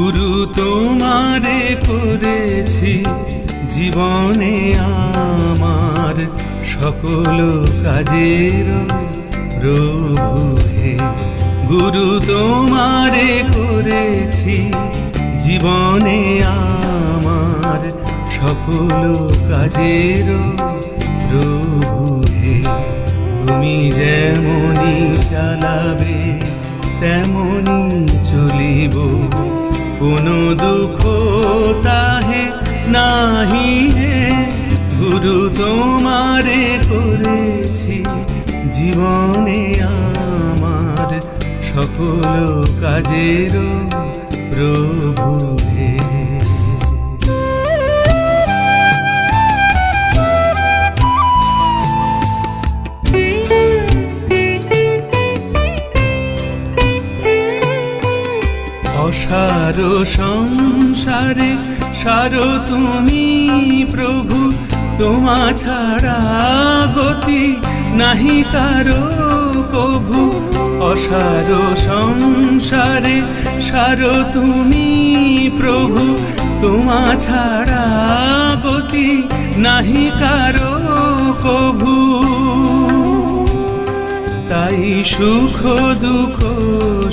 গুরু তোমারে করেছি জীবনে আমার সকল কাজের প্রভু হে। গুরু তোমারে করেছি জীবনে আমার সকল কাজের প্রভু হে। তুমি যেমনি চালাবে তেমনি চলিব, কোনো দুঃখ তাহে নাহি হে। গুরু তোমারে করেছি জীবনে আমার সকল কাজের প্রভু হে। অসার সংসারে সারো তুমি প্রভু, তোমা ছাড়া গতি নাহি কারো কভু। অসার সংসারে সারো তুমি প্রভু, তোমা ছাড়া গতি নাহি কারো কভু। তাই সুখ দুঃখ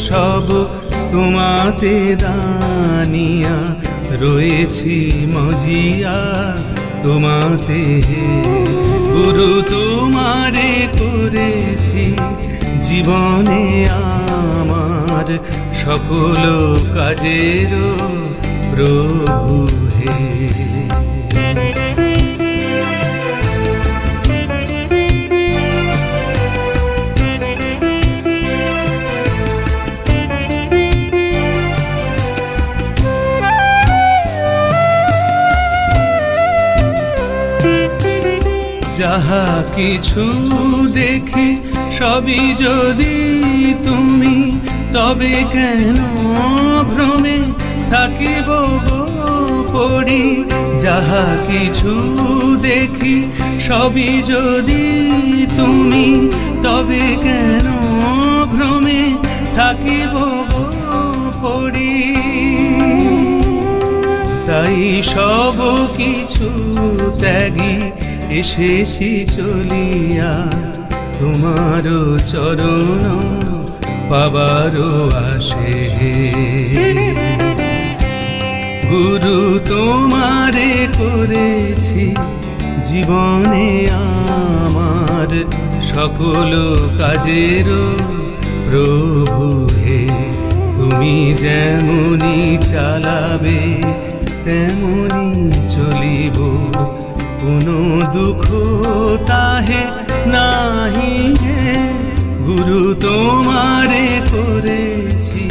সব তোমাতে দানিয়া রয়েছি মজিয়া তোমাতে। গুরু তোমারে করেছি জীবনে আমার সকল কাজের প্রভু হে। যাহা কিছু দেখি সবই যদি তুমি, তবে কেন ভ্রমে থাকিব গো পড়ি। যাহা কিছু দেখি সবই যদি তুমি, তবে কেন ভ্রমে থাকিব গো পড়ি। তাই সব কিছু ত্যাগী এসেছি চলিয়া তোমার চরণ পাবারও আসে। গুরু তোমারে করেছি জীবনে আমার সকল কাজের প্রভু হে। তুমি যেমনি চালাবে তেমনি চলিব, কোনো দুঃখ তাহে নাহি হে। গুরু তোমারে করেছি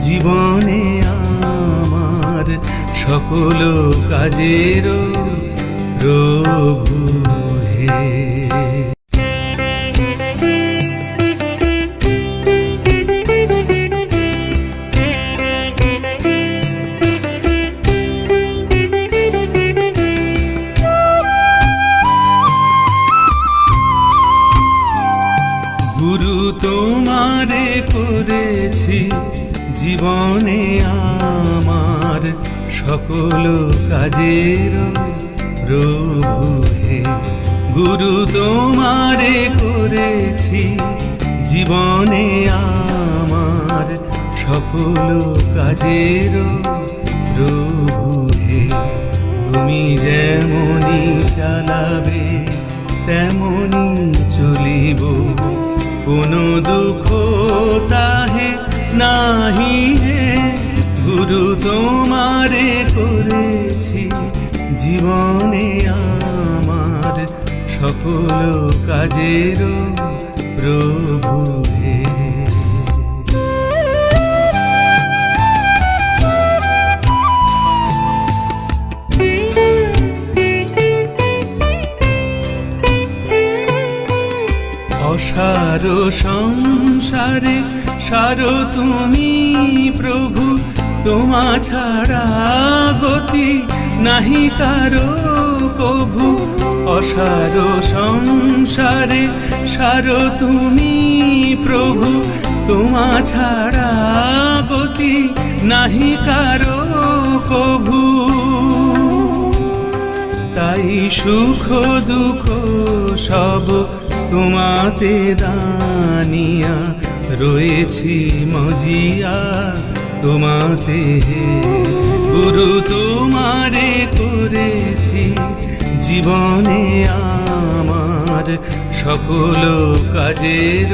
জীবনে আমার সকল কাজের প্রভু হে। গুরু তোমারে করেছি জীবনে আমার সকল কাজের প্রভু হে। গুরু তোমারে করেছি জীবনে আমার সকল কাজের প্রভু হে। তুমি যেমনি চালাবে তেমনি চলিব, কোনো দুঃখ তাহে নাহি হে। গুরু তোমারে করেছি জীবনে আমার সকল কাজের প্রভু হে। অসার সংসারে সারো তুমি প্রভু, তোমা ছাড়া গতি নাহি কারো কভু। অসার সংসারে সারো তুমি প্রভু, তোমা ছাড়া গতি নাহি কারো কভু। তাই সুখ দুঃখ সব তোমাতে দানিয়া রয়েছি মজিয়া তোমাতে হে গুরু। তোমারে করেছি জীবনে আমার সকল কাজের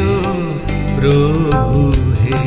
প্রভু হে।